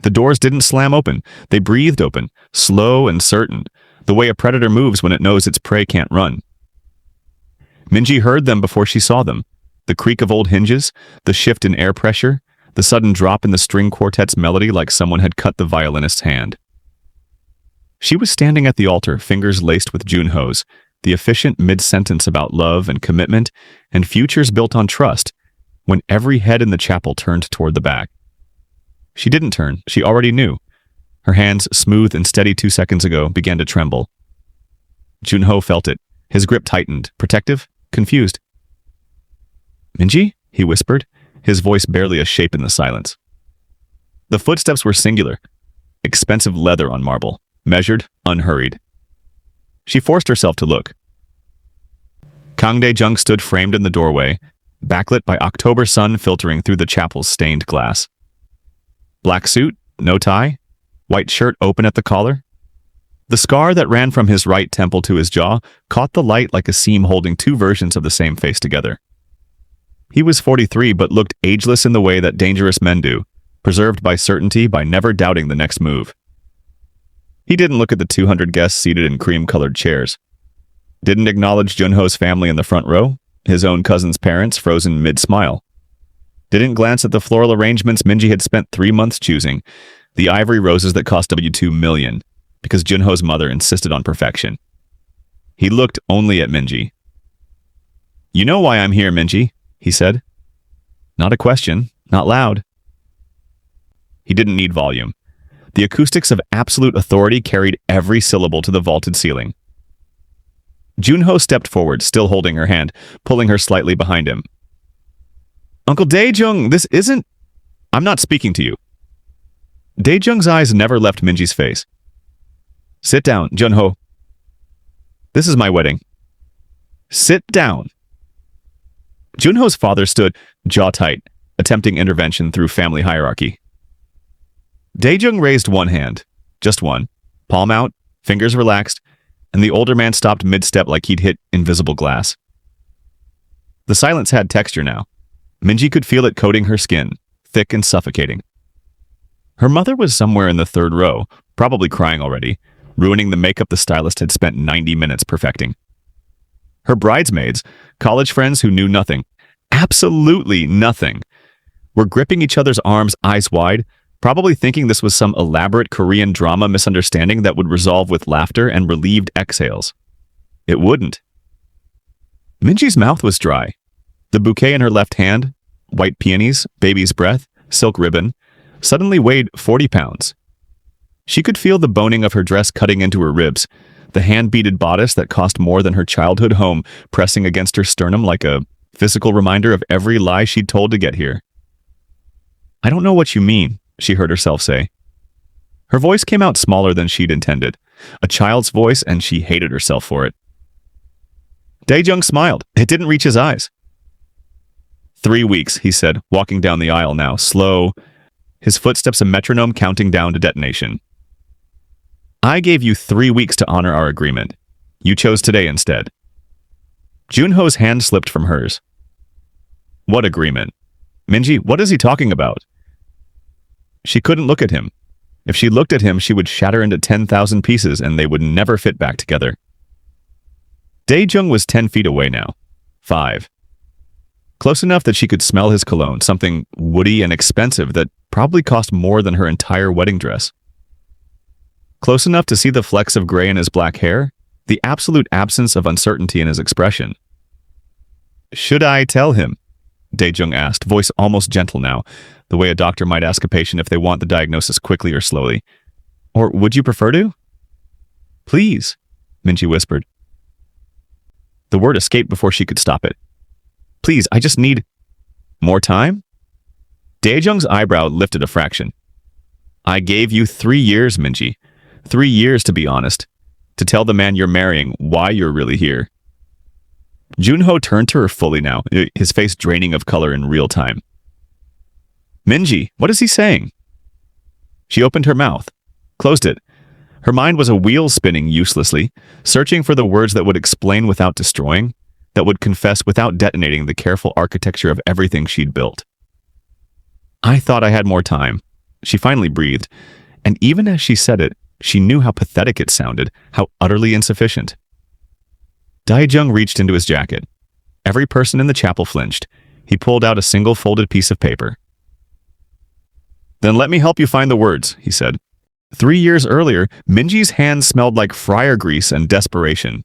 The doors didn't slam open. They breathed open, slow and certain, the way a predator moves when it knows its prey can't run. Minji heard them before she saw them. The creak of old hinges, the shift in air pressure, the sudden drop in the string quartet's melody like someone had cut the violinist's hand. She was standing at the altar, fingers laced with Junho's, the efficient mid-sentence about love and commitment and futures built on trust, when every head in the chapel turned toward the back. She didn't turn. She already knew. Her hands, smooth and steady 2 seconds ago, began to tremble. Junho felt it. His grip tightened, protective, confused. "Minji?" he whispered, his voice barely a shape in the silence. The footsteps were singular, expensive leather on marble, measured, unhurried. She forced herself to look. Kang Dae-jung stood framed in the doorway, backlit by October sun filtering through the chapel's stained glass. Black suit, no tie, white shirt open at the collar. The scar that ran from his right temple to his jaw caught the light like a seam holding two versions of the same face together. He was 43 but looked ageless in the way that dangerous men do, preserved by certainty by never doubting the next move. He didn't look at the 200 guests seated in cream-colored chairs. Didn't acknowledge Junho's family in the front row, his own cousin's parents frozen mid-smile. Didn't glance at the floral arrangements Minji had spent 3 months choosing, the ivory roses that cost $2 million, because Junho's mother insisted on perfection. He looked only at Minji. "You know why I'm here, Minji," he said. Not a question, not loud. He didn't need volume. The acoustics of absolute authority carried every syllable to the vaulted ceiling. Junho stepped forward, still holding her hand, pulling her slightly behind him. "Uncle Dae-jung, this isn't... I'm not speaking to you." Dae-jung's eyes never left Minji's face. "Sit down, Junho. This is my wedding." "Sit down." Junho's father stood, jaw tight, attempting intervention through family hierarchy. Dae-jung raised one hand, just one, palm out, fingers relaxed, and the older man stopped mid-step like he'd hit invisible glass. The silence had texture now. Minji could feel it coating her skin, thick and suffocating. Her mother was somewhere in the third row, probably crying already, ruining the makeup the stylist had spent 90 minutes perfecting. Her bridesmaids, college friends who knew nothing, absolutely nothing, were gripping each other's arms eyes wide, probably thinking this was some elaborate Korean drama misunderstanding that would resolve with laughter and relieved exhales. It wouldn't. Minji's mouth was dry. The bouquet in her left hand, white peonies, baby's breath, silk ribbon, suddenly weighed 40 pounds. She could feel the boning of her dress cutting into her ribs, the hand-beaded bodice that cost more than her childhood home pressing against her sternum like a physical reminder of every lie she'd told to get here. "I don't know what you mean," she heard herself say. Her voice came out smaller than she'd intended, a child's voice, and she hated herself for it. Dae-jung smiled. It didn't reach his eyes. 3 weeks, he said, walking down the aisle now, slow, his footsteps a metronome counting down to detonation. "I gave you 3 weeks to honor our agreement. You chose today instead." Junho's hand slipped from hers. "What agreement? Minji, what is he talking about?" She couldn't look at him. If she looked at him, she would shatter into 10,000 pieces and they would never fit back together. Dae-jung was 10 feet away now. 5. Close enough that she could smell his cologne, something woody and expensive that probably cost more than her entire wedding dress. Close enough to see the flecks of gray in his black hair, the absolute absence of uncertainty in his expression. "Should I tell him?" Dae-jung asked, voice almost gentle now, the way a doctor might ask a patient if they want the diagnosis quickly or slowly. "Or would you prefer to?" "Please," Minji whispered. The word escaped before she could stop it. "Please, I just need..." "More time?" Dae-jung's eyebrow lifted a fraction. "I gave you 3 years, Minji. 3 years, to be honest. To tell the man you're marrying why you're really here." Junho turned to her fully now, his face draining of color in real time. "Minji, what is he saying?" She opened her mouth, closed it. Her mind was a wheel spinning uselessly, searching for the words that would explain without destroying, that would confess without detonating the careful architecture of everything she'd built. "I thought I had more time," She finally breathed, and even as she said it, she knew how pathetic it sounded, how utterly insufficient. Daijung reached into his jacket. Every person in the chapel flinched. He pulled out a single folded piece of paper. "Then let me help you find the words," he said. 3 years earlier, Minji's hands smelled like fryer grease and desperation.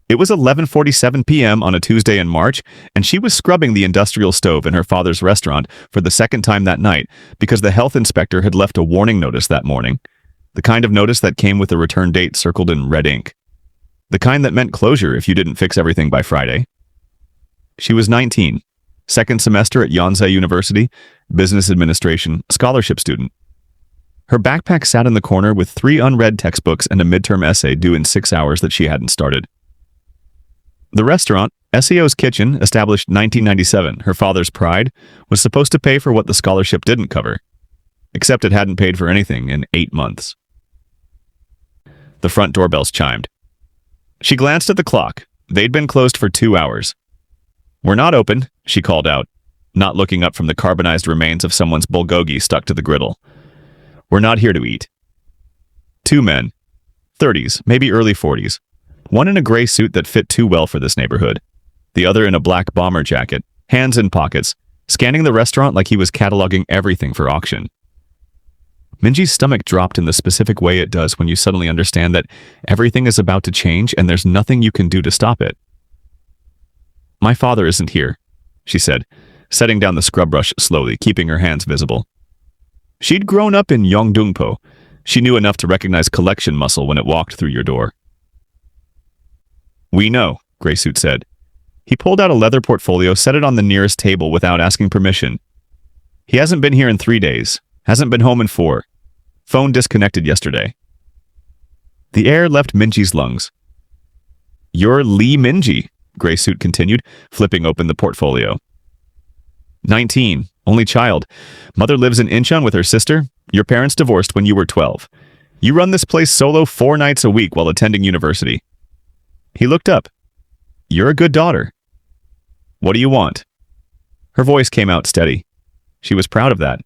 It was 11:47 p.m. on a Tuesday in March, and she was scrubbing the industrial stove in her father's restaurant for the second time that night because the health inspector had left a warning notice that morning. The kind of notice that came with a return date circled in red ink. The kind that meant closure if you didn't fix everything by Friday. She was 19, second semester at Yonsei University, business administration, scholarship student. Her backpack sat in the corner with 3 unread textbooks and a midterm essay due in 6 hours that she hadn't started. The restaurant, SEO's Kitchen, established 1997, her father's pride, was supposed to pay for what the scholarship didn't cover. Except it hadn't paid for anything in 8 months. The front doorbells chimed. She glanced at the clock. They'd been closed for 2 hours. "We're not open," she called out, not looking up from the carbonized remains of someone's bulgogi stuck to the griddle. "We're not here to eat." 2 men, 30s, maybe early 40s. One in a gray suit that fit too well for this neighborhood. The other in a black bomber jacket, hands in pockets, scanning the restaurant like he was cataloging everything for auction. Minji's stomach dropped in the specific way it does when you suddenly understand that everything is about to change and there's nothing you can do to stop it. "My father isn't here," she said, setting down the scrub brush slowly, keeping her hands visible. She'd grown up in Yongdongpo. She knew enough to recognize collection muscle when it walked through your door. "We know," Greysuit said. He pulled out a leather portfolio, set it on the nearest table without asking permission. "He hasn't been here in 3 days. Hasn't been home in 4. Phone disconnected yesterday." The air left Minji's lungs. "You're Lee Minji," Greysuit continued, flipping open the portfolio. 19, only child. Mother lives in Incheon with her sister. Your parents divorced when you were 12. You run this place solo 4 nights a week while attending university." He looked up. "You're a good daughter. What do you want?" Her voice came out steady. She was proud of that.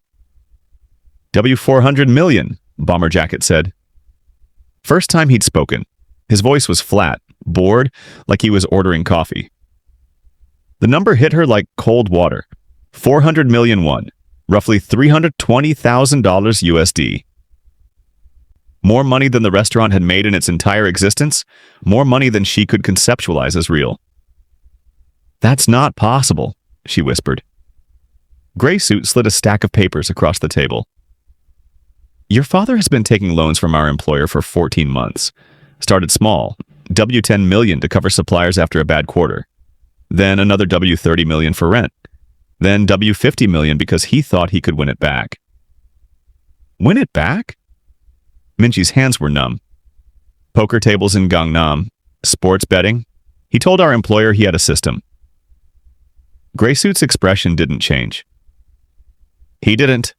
"W400 million, Bomber Jacket said. First time he'd spoken. His voice was flat, bored, like he was ordering coffee. The number hit her like cold water. 400 million won, roughly $320,000 USD. More money than the restaurant had made in its entire existence, more money than she could conceptualize as real. "That's not possible," she whispered. Greysuit slid a stack of papers across the table. "Your father has been taking loans from our employer for 14 months. Started small, W10 million to cover suppliers after a bad quarter. Then another W30 million for rent. Then W50 million because he thought he could win it back." "Win it back?" Minji's hands were numb. "Poker tables in Gangnam, sports betting. He told our employer he had a system." Greysuit's expression didn't change. "He didn't."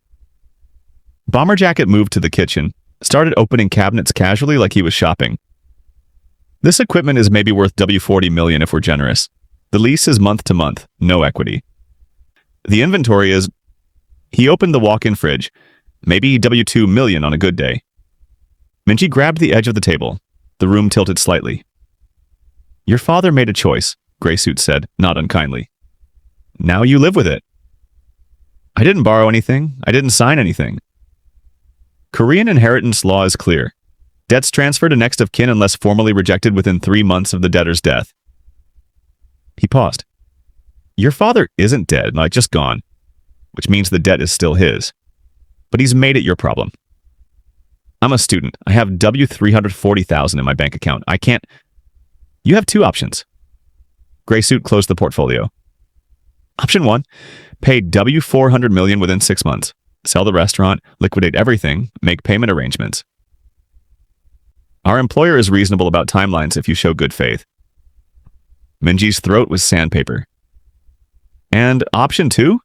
Bomber Jacket moved to the kitchen, started opening cabinets casually like he was shopping. "This equipment is maybe worth W40 million if we're generous. The lease is month to month, no equity. The inventory is..." He opened the walk-in fridge, maybe W2 million on a good day. Minji grabbed the edge of the table. The room tilted slightly. "Your father made a choice," Greysuit said, not unkindly. "Now you live with it." "I didn't borrow anything. I didn't sign anything." Korean inheritance law is clear. Debts transfer to next of kin unless formally rejected within 3 months of the debtor's death. He paused. "Your father isn't dead, like just gone, which means the debt is still his. But he's made it your problem. I'm a student. I have W340,000 in my bank account. I can't..." "You have 2 options." Greysuit closed the portfolio. Option 1, pay W400 million within 6 months. Sell the restaurant, liquidate everything, make payment arrangements. Our employer is reasonable about timelines if you show good faith. Minji's throat was sandpaper. "And option 2?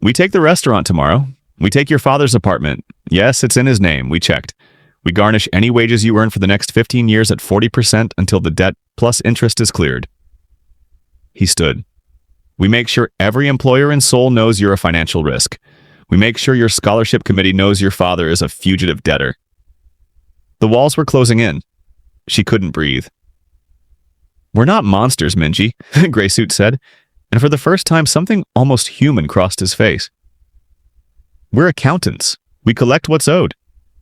We take the restaurant tomorrow. We take your father's apartment. Yes, it's in his name. We checked. We garnish any wages you earn for the next 15 years at 40% until the debt plus interest is cleared." He stood. "We make sure every employer in Seoul knows you're a financial risk. We make sure your scholarship committee knows your father is a fugitive debtor. The walls were closing in. She couldn't breathe. We're not monsters, Minji, Greysuit said, and for the first time something almost human crossed his face. We're accountants. We collect what's owed.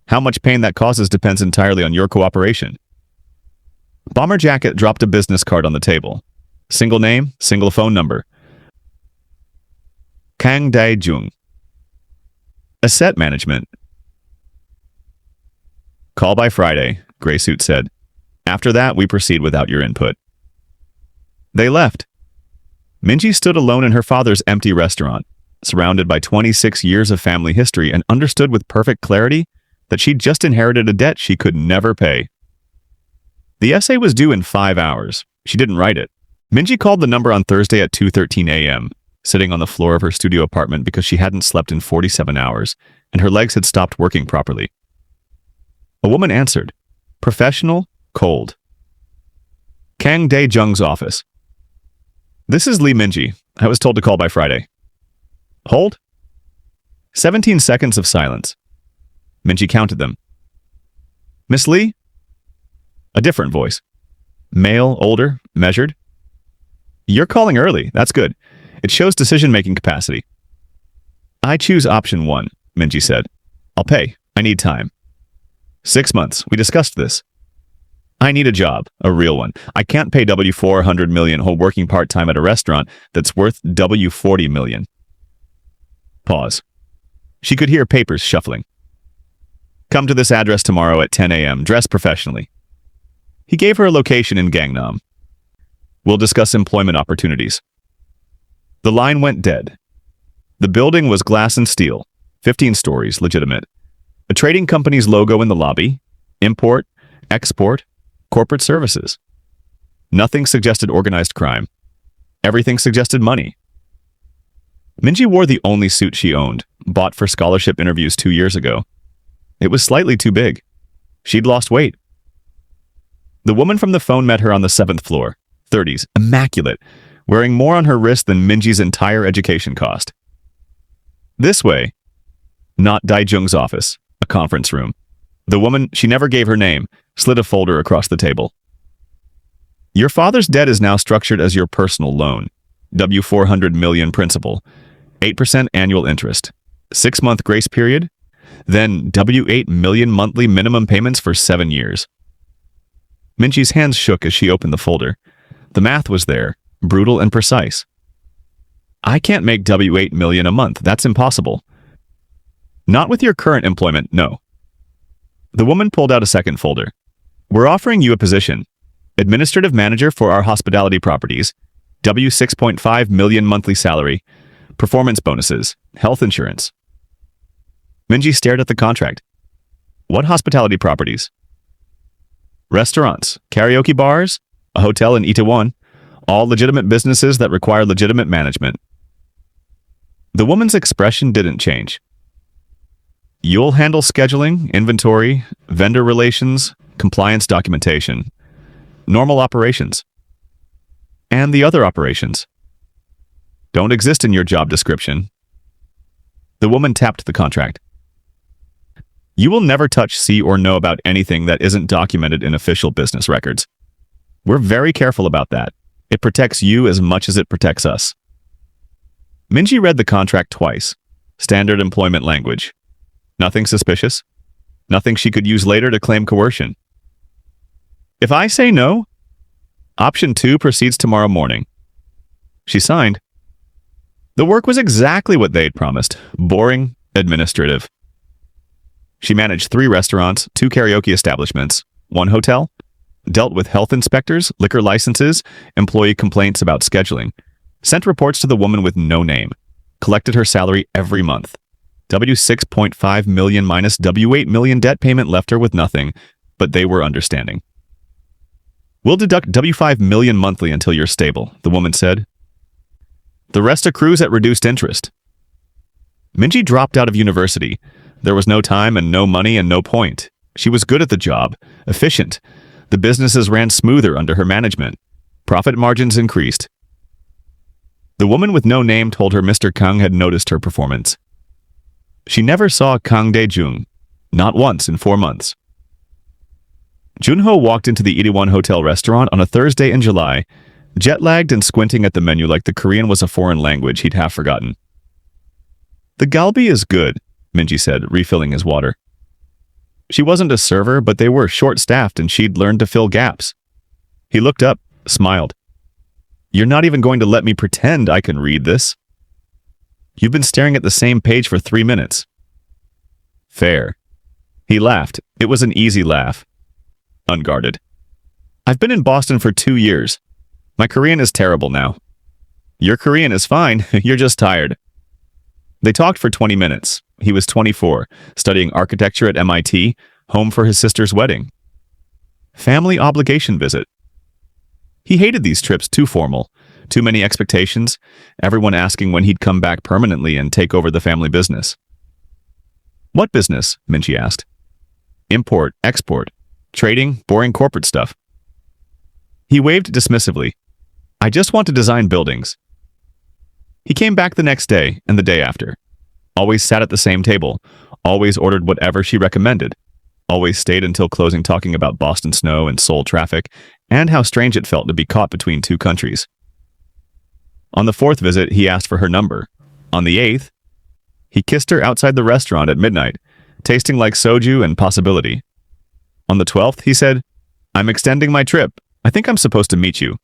How much pain that causes depends entirely on your cooperation. Bomber Jacket dropped a business card on the table. Single name, single phone number. Kang Dae-jung. Asset management. Call by Friday, Greysuit said. After that, we proceed without your input. They left. Minji stood alone in her father's empty restaurant, surrounded by 26 years of family history, and understood with perfect clarity that she'd just inherited a debt she could never pay. The essay was due in 5 hours. She didn't write it. Minji called the number on Thursday at 2:13 a.m., sitting on the floor of her studio apartment because she hadn't slept in 47 hours, and her legs had stopped working properly. A woman answered. Professional, cold. Kang Dae-jung's office. This is Lee Minji. I was told to call by Friday. Hold. 17 seconds of silence. Minji counted them. Miss Lee? A different voice. Male, older, measured. You're calling early. That's good. It shows decision-making capacity. I choose option 1, Minji said. I'll pay. I need time. 6 months. We discussed this. I need a job, a real one. I can't pay $400 million while working part-time at a restaurant that's worth $40 million. Pause. She could hear papers shuffling. Come to this address tomorrow at 10 a.m. Dress professionally. He gave her a location in Gangnam. We'll discuss employment opportunities. The line went dead. The building was glass and steel, 15 stories, legitimate. A trading company's logo in the lobby, import, export, corporate services. Nothing suggested organized crime. Everything suggested money. Minji wore the only suit she owned, bought for scholarship interviews 2 years ago. It was slightly too big. She'd lost weight. The woman from the phone met her on the 7th floor, 30s, immaculate, wearing more on her wrist than Minji's entire education cost. This way. Not Dae-jung's office, a conference room. The woman, she never gave her name, slid a folder across the table. Your father's debt is now structured as your personal loan. $400 million principal, 8% annual interest, 6-month grace period, then $8 million monthly minimum payments for 7 years. Minji's hands shook as she opened the folder. The math was there, brutal and precise. I can't make $8 million a month. That's impossible. Not with your current employment, no. The woman pulled out a second folder. We're offering you a position. Administrative manager for our hospitality properties. $6.5 million monthly salary. Performance bonuses. Health insurance. Minji stared at the contract. What hospitality properties? Restaurants, karaoke bars, a hotel in Itaewon. All legitimate businesses that require legitimate management. The woman's expression didn't change. You'll handle scheduling, inventory, vendor relations, compliance documentation, normal operations, and the other operations. Don't exist in your job description. The woman tapped the contract. You will never touch, see, or know about anything that isn't documented in official business records. We're very careful about that. It protects you as much as it protects us. Minji read the contract twice. Standard employment language. Nothing suspicious. Nothing she could use later to claim coercion. If I say no, option 2 proceeds tomorrow morning. She signed. The work was exactly what they'd promised. Boring, administrative. She managed 3 restaurants, 2 karaoke establishments, 1 hotel, dealt with health inspectors, liquor licenses, employee complaints about scheduling, sent reports to the woman with no name, collected her salary every month. $6.5 million minus $8 million debt payment left her with nothing, but they were understanding. We'll deduct $5 million monthly until you're stable, the woman said. The rest accrues at reduced interest. Minji dropped out of university. There was no time and no money and no point. She was good at the job, efficient. The businesses ran smoother under her management. Profit margins increased. The woman with no name told her Mr. Kang had noticed her performance. She never saw Kang Dae-jung, not once in 4 months. Junho walked into the Itaewon Hotel restaurant on a Thursday in July, jet-lagged and squinting at the menu like the Korean was a foreign language he'd half forgotten. "The galbi is good," Minji said, refilling his water. She wasn't a server, but they were short-staffed and she'd learned to fill gaps. He looked up, smiled. "You're not even going to let me pretend I can read this? You've been staring at the same page for 3 minutes." "Fair." He laughed. It was an easy laugh. Unguarded. "I've been in Boston for 2 years. My Korean is terrible now." "Your Korean is fine. You're just tired." They talked for 20 minutes. He was 24, studying architecture at MIT, home for his sister's wedding. Family obligation visit. He hated these trips, too formal, too many expectations, everyone asking when he'd come back permanently and take over the family business. "What business?" Minji asked. "Import, export, trading, boring corporate stuff." He waved dismissively. "I just want to design buildings." He came back the next day and the day after. Always sat at the same table, always ordered whatever she recommended, always stayed until closing talking about Boston snow and Seoul traffic, and how strange it felt to be caught between 2 countries. On the 4th visit, he asked for her number. On the 8th, he kissed her outside the restaurant at midnight, tasting like soju and possibility. On the 12th, he said, "I'm extending my trip. I think I'm supposed to meet you."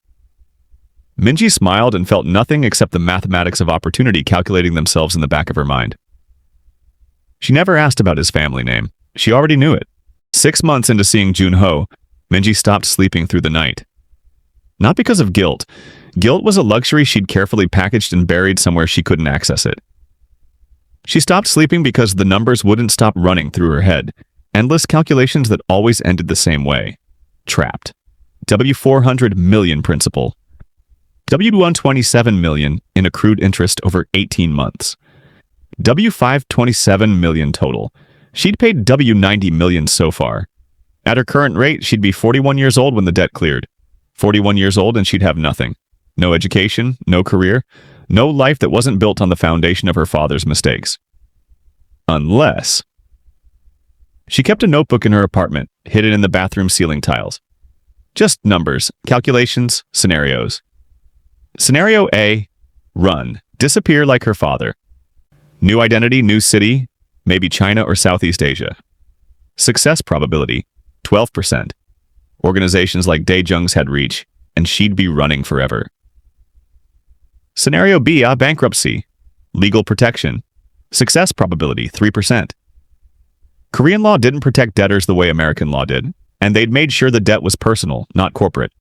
Minji smiled and felt nothing except the mathematics of opportunity calculating themselves in the back of her mind. She never asked about his family name. She already knew it. 6 months into seeing Junho, Minji stopped sleeping through the night. Not because of guilt. Guilt was a luxury she'd carefully packaged and buried somewhere she couldn't access it. She stopped sleeping because the numbers wouldn't stop running through her head. Endless calculations that always ended the same way. Trapped. W400 million principal. W127 million in accrued interest over 18 months. W527 million total. She'd paid W90 million so far. At her current rate, she'd be 41 years old when the debt cleared. 41 years old and she'd have nothing. No education, no career, no life that wasn't built on the foundation of her father's mistakes. Unless... She kept a notebook in her apartment, hidden in the bathroom ceiling tiles. Just numbers, calculations, scenarios. Scenario A, run, disappear like her father. New identity, new city, maybe China or Southeast Asia. Success probability, 12%. Organizations like Dae-jung's had reach, and she'd be running forever. Scenario B, bankruptcy. Legal protection. Success probability, 3%. Korean law didn't protect debtors the way American law did, and they'd made sure the debt was personal, not corporate.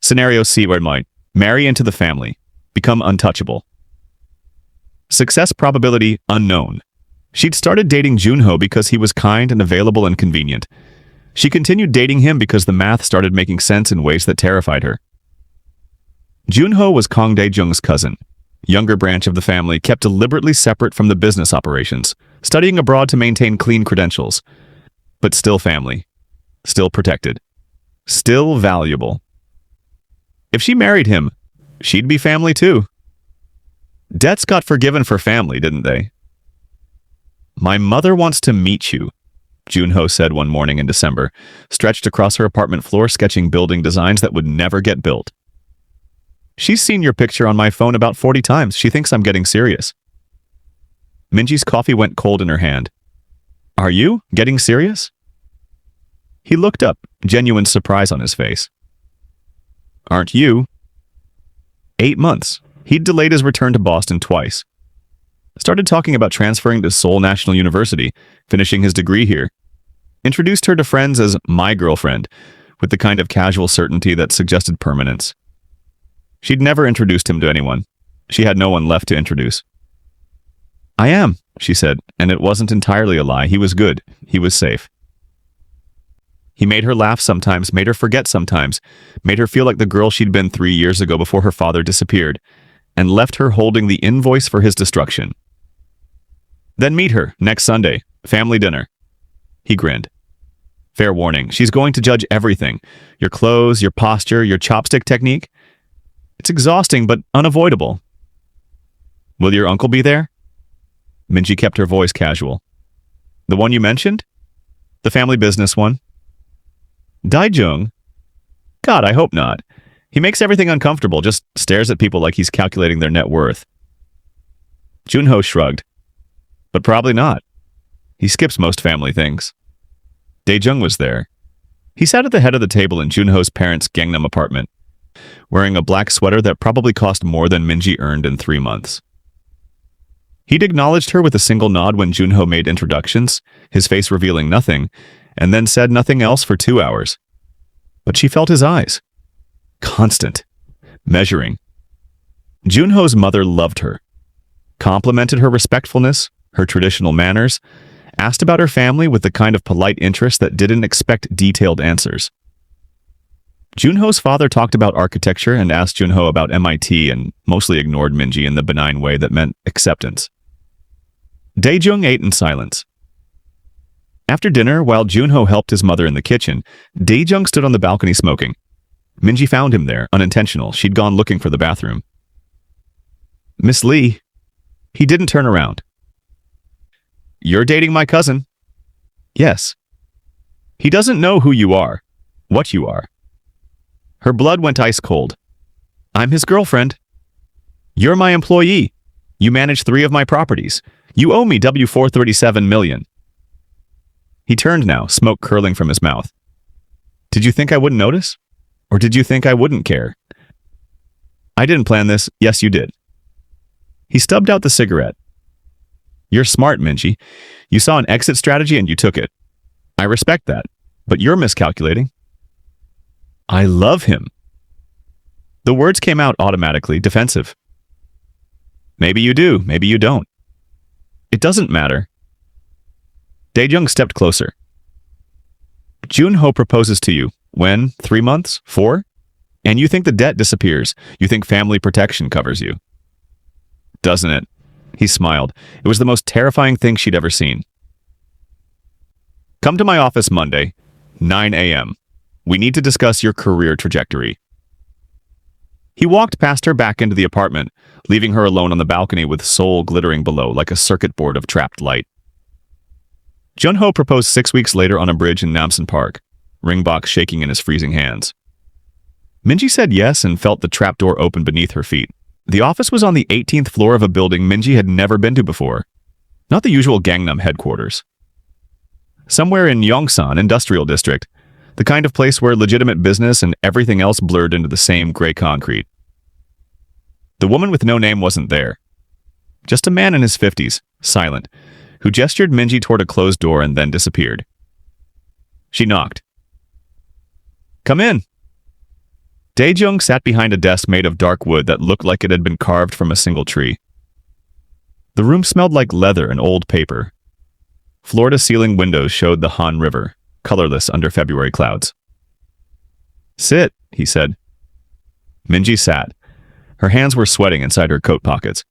Scenario C, marry into the family. Become untouchable. Success probability, unknown. She'd started dating Junho because he was kind and available and convenient. She continued dating him because the math started making sense in ways that terrified her. Junho was Kang Dae-jung's cousin, younger branch of the family kept deliberately separate from the business operations, studying abroad to maintain clean credentials. But still family. Still protected. Still valuable. If she married him, she'd be family too. Debts got forgiven for family, didn't they? "My mother wants to meet you," Junho said one morning in December, stretched across her apartment floor sketching building designs that would never get built. "She's seen your picture on my phone about 40 times. She thinks I'm getting serious." Minji's coffee went cold in her hand. "Are you getting serious?" He looked up, genuine surprise on his face. "Aren't you?" 8 months. He'd delayed his return to Boston twice. Started talking about transferring to Seoul National University, finishing his degree here. Introduced her to friends as my girlfriend, with the kind of casual certainty that suggested permanence. She'd never introduced him to anyone. She had no one left to introduce. "I am," she said, and it wasn't entirely a lie. He was good. He was safe. He made her laugh sometimes, made her forget sometimes, made her feel like the girl she'd been 3 years ago before her father disappeared, and left her holding the invoice for his destruction. "Then meet her, next Sunday. Family dinner." He grinned. "Fair warning, she's going to judge everything. Your clothes, your posture, your chopstick technique. It's exhausting, but unavoidable." "Will your uncle be there?" Minji kept her voice casual. The one you mentioned? The family business one? Daijung? God, I hope not. He makes everything uncomfortable, just stares at people like he's calculating their net worth. Junho shrugged. But probably not. He skips most family things. Daejung was there. He sat at the head of the table in Junho's parents' Gangnam apartment, wearing a black sweater that probably cost more than Minji earned in 3 months. He'd acknowledged her with a single nod when Junho made introductions, his face revealing nothing, and then said nothing else for 2 hours. But she felt his eyes. Constant. Measuring. Junho's mother loved her. Complimented her respectfulness, her traditional manners, asked about her family with the kind of polite interest that didn't expect detailed answers. Junho's father talked about architecture and asked Junho about MIT and mostly ignored Minji in the benign way that meant acceptance. Daejung ate in silence. After dinner, while Junho helped his mother in the kitchen, Daejung stood on the balcony smoking. Minji found him there, unintentional. She'd gone looking for the bathroom. Miss Lee. He didn't turn around. You're dating my cousin. Yes. He doesn't know who you are, what you are. Her blood went ice cold. I'm his girlfriend. You're my employee. You manage 3 of my properties. You owe me $437 million. He turned now, smoke curling from his mouth. Did you think I wouldn't notice? Or did you think I wouldn't care? I didn't plan this. Yes, you did. He stubbed out the cigarette. You're smart, Minji. You saw an exit strategy and you took it. I respect that, but you're miscalculating. I love him. The words came out automatically, defensive. Maybe you do, maybe you don't. It doesn't matter. Daejung stepped closer. Junho proposes to you. When? 3 months? 4? And you think the debt disappears. You think family protection covers you. Doesn't it? He smiled. It was the most terrifying thing she'd ever seen. Come to my office Monday, 9 a.m. We need to discuss your career trajectory. He walked past her back into the apartment, leaving her alone on the balcony with Seoul glittering below like a circuit board of trapped light. Junho proposed 6 weeks later on a bridge in Namsan Park, ring box shaking in his freezing hands. Minji said yes and felt the trapdoor open beneath her feet. The office was on the 18th floor of a building Minji had never been to before. Not the usual Gangnam headquarters. Somewhere in Yongsan Industrial District, the kind of place where legitimate business and everything else blurred into the same gray concrete. The woman with no name wasn't there. Just a man in his 50s, silent, who gestured Minji toward a closed door and then disappeared. She knocked. Come in. Daejung sat behind a desk made of dark wood that looked like it had been carved from a single tree. The room smelled like leather and old paper. Floor-to-ceiling windows showed the Han River, colorless under February clouds. Sit, he said. Minji sat. Her hands were sweating inside her coat pockets.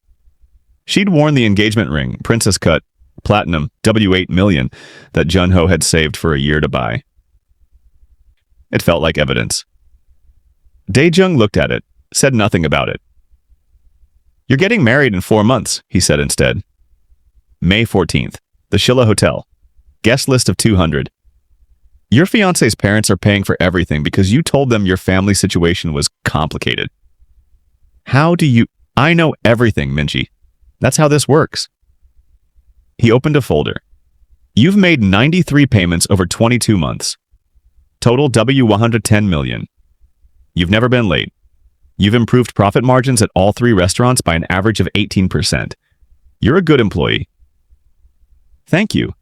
She'd worn the engagement ring, princess cut, platinum, W8 million, that Junho had saved for a year to buy. It felt like evidence. Daejung looked at it, said nothing about it. You're getting married in 4 months, he said instead. May 14th, the Shilla Hotel. Guest list of 200. Your fiancé's parents are paying for everything because you told them your family situation was complicated. How do you... I know everything, Minji. That's how this works. He opened a folder. You've made 93 payments over 22 months. Total $110 million. You've never been late. You've improved profit margins at all 3 restaurants by an average of 18%. You're a good employee. Thank you.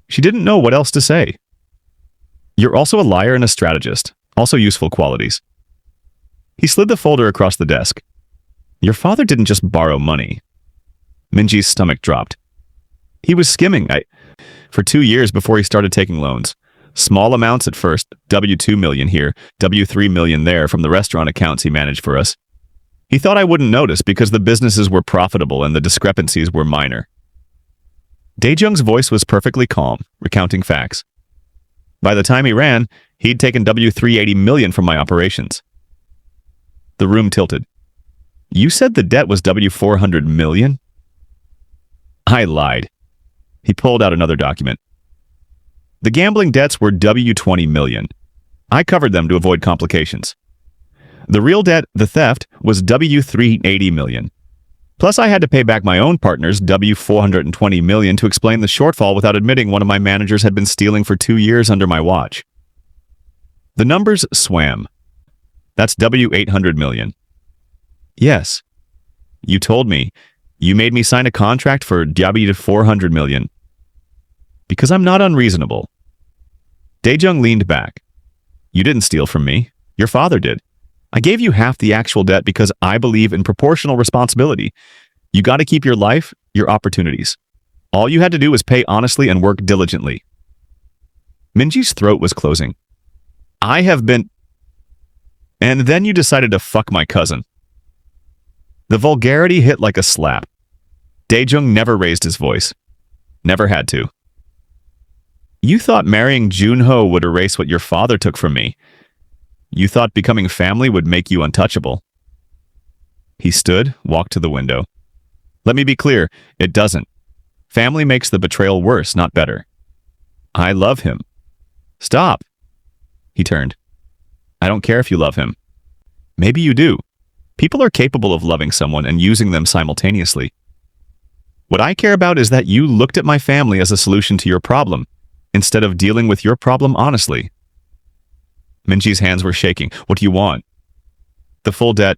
She didn't know what else to say. You're also a liar and a strategist, also useful qualities. He slid the folder across the desk. Your father didn't just borrow money. Minji's stomach dropped. He was skimming for 2 years before he started taking loans. Small amounts at first, W2 million here, W3 million there from the restaurant accounts he managed for us. He thought I wouldn't notice because the businesses were profitable and the discrepancies were minor. Daejung's voice was perfectly calm, recounting facts. By the time he ran, he'd taken W380 million from my operations. The room tilted. You said the debt was W400 million? I lied. He pulled out another document. The gambling debts were W20 million. I covered them to avoid complications. The real debt, the theft, was W380 million. Plus, I had to pay back my own partner's W420 million to explain the shortfall without admitting one of my managers had been stealing for 2 years under my watch. The numbers swam. That's W800 million. Yes. You told me. You made me sign a contract for W400 million. Because I'm not unreasonable. Daejung leaned back. You didn't steal from me. Your father did. I gave you half the actual debt because I believe in proportional responsibility. You got to keep your life, your opportunities. All you had to do was pay honestly and work diligently. Minji's throat was closing. I have been... And then you decided to fuck my cousin. The vulgarity hit like a slap. Daejung never raised his voice. Never had to. You thought marrying Junho would erase what your father took from me. You thought becoming family would make you untouchable. He stood, walked to the window. Let me be clear, it doesn't. Family makes the betrayal worse, not better. I love him. Stop. He turned. I don't care if you love him. Maybe you do. People are capable of loving someone and using them simultaneously. What I care about is that you looked at my family as a solution to your problem, instead of dealing with your problem honestly. Minji's hands were shaking. What do you want? The full debt.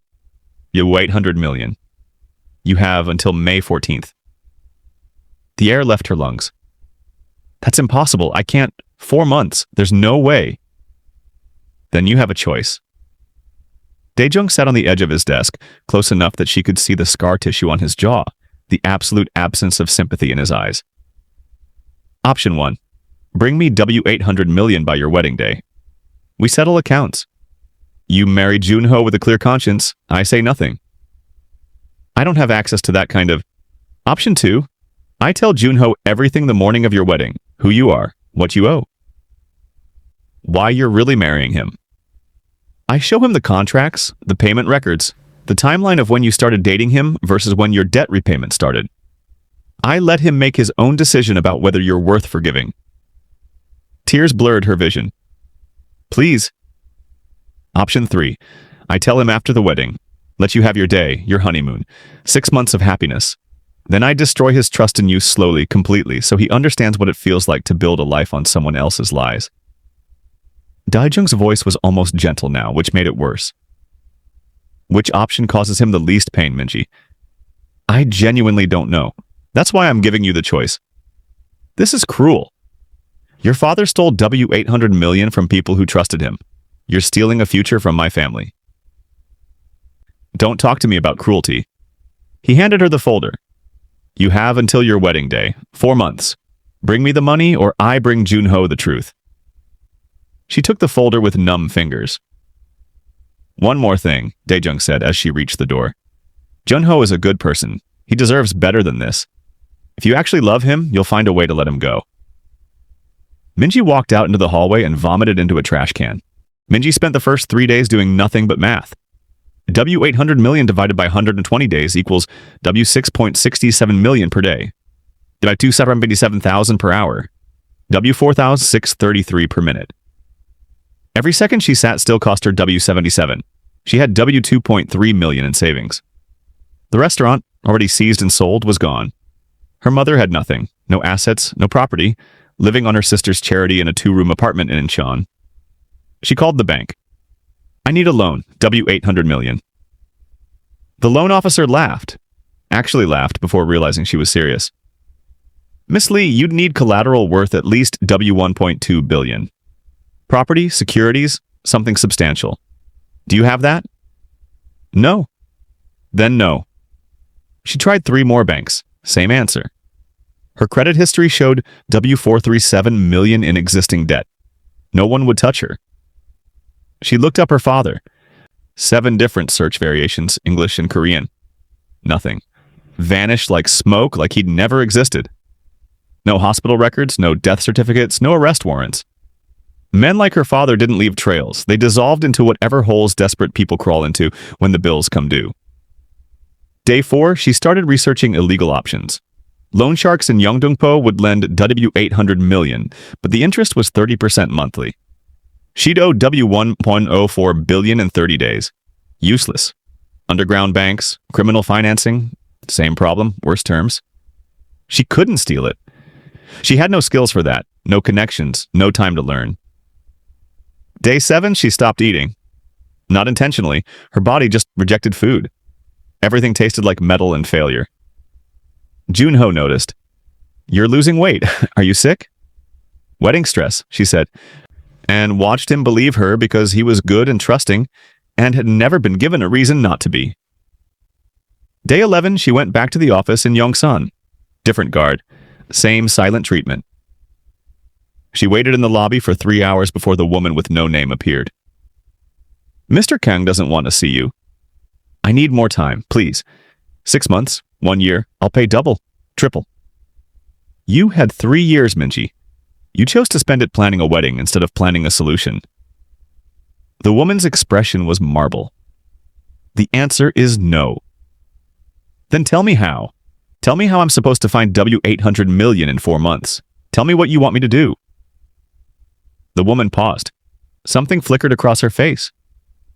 You owe 800 million. You have until May 14th. The air left her lungs. That's impossible. I can't. 4 months. There's no way. Then you have a choice. Daejung sat on the edge of his desk, close enough that she could see the scar tissue on his jaw, the absolute absence of sympathy in his eyes. Option 1. Bring me W800 million by your wedding day. We settle accounts. You marry Junho with a clear conscience. I say nothing. I don't have access to that kind of... Option 2. I tell Junho everything the morning of your wedding, who you are, what you owe. Why you're really marrying him. I show him the contracts, the payment records, the timeline of when you started dating him versus when your debt repayment started. I let him make his own decision about whether you're worth forgiving. Tears blurred her vision. Please. Option 3. I tell him after the wedding. Let you have your day, your honeymoon. 6 months of happiness. Then I destroy his trust in you slowly, completely, so he understands what it feels like to build a life on someone else's lies. Daejung's voice was almost gentle now, which made it worse. Which option causes him the least pain, Minji? I genuinely don't know. That's why I'm giving you the choice. This is cruel. Your father stole W800 million from people who trusted him. You're stealing a future from my family. Don't talk to me about cruelty. He handed her the folder. You have until your wedding day, 4 months. Bring me the money or I bring Junho the truth. She took the folder with numb fingers. One more thing, Daejung said as she reached the door. Junho is a good person. He deserves better than this. If you actually love him, you'll find a way to let him go. Minji walked out into the hallway and vomited into a trash can. Minji spent the first 3 days doing nothing but math. W800 million divided by 120 days equals W6.67 million per day. Divided by 277,000 per hour. W4,633 per minute. Every second she sat still cost her W77. She had W2.3 million in savings. The restaurant, already seized and sold, was gone. Her mother had nothing. No assets, no property. Living on her sister's charity in a 2-room apartment in Incheon. She called the bank. I need a loan, W800 million. The loan officer laughed. Actually laughed before realizing she was serious. Miss Lee, you'd need collateral worth at least W1.2 billion. Property, securities, something substantial. Do you have that? No. Then no. She tried 3 more banks. Same answer. Her credit history showed W437 million in existing debt. No one would touch her. She looked up her father. 7 different search variations, English and Korean. Nothing. Vanished like smoke, like he'd never existed. No hospital records, no death certificates, no arrest warrants. Men like her father didn't leave trails. They dissolved into whatever holes desperate people crawl into when the bills come due. Day 4, she started researching illegal options. Loan sharks in Yeongdongpo would lend W 800 million, but the interest was 30% monthly. She'd owe W 1.04 billion in 30 days. Useless. Underground banks, criminal financing, same problem, worse terms. She couldn't steal it. She had no skills for that, no connections, no time to learn. Day 7, she stopped eating. Not intentionally, her body just rejected food. Everything tasted like metal and failure. Junho noticed. "You're losing weight. Are you sick?" "Wedding stress," she said, and watched him believe her because he was good and trusting and had never been given a reason not to be. Day 11, she went back to the office in Yongsan. Different guard. Same silent treatment. She waited in the lobby for 3 hours before the woman with no name appeared. "Mr. Kang doesn't want to see you." "I need more time, please. 6 months, 1 year, I'll pay double, triple." "You had 3 years, Minji. You chose to spend it planning a wedding instead of planning a solution." The woman's expression was marble. "The answer is no." "Then tell me how. Tell me how I'm supposed to find W 800 million in 4 months. Tell me what you want me to do." The woman paused. Something flickered across her face.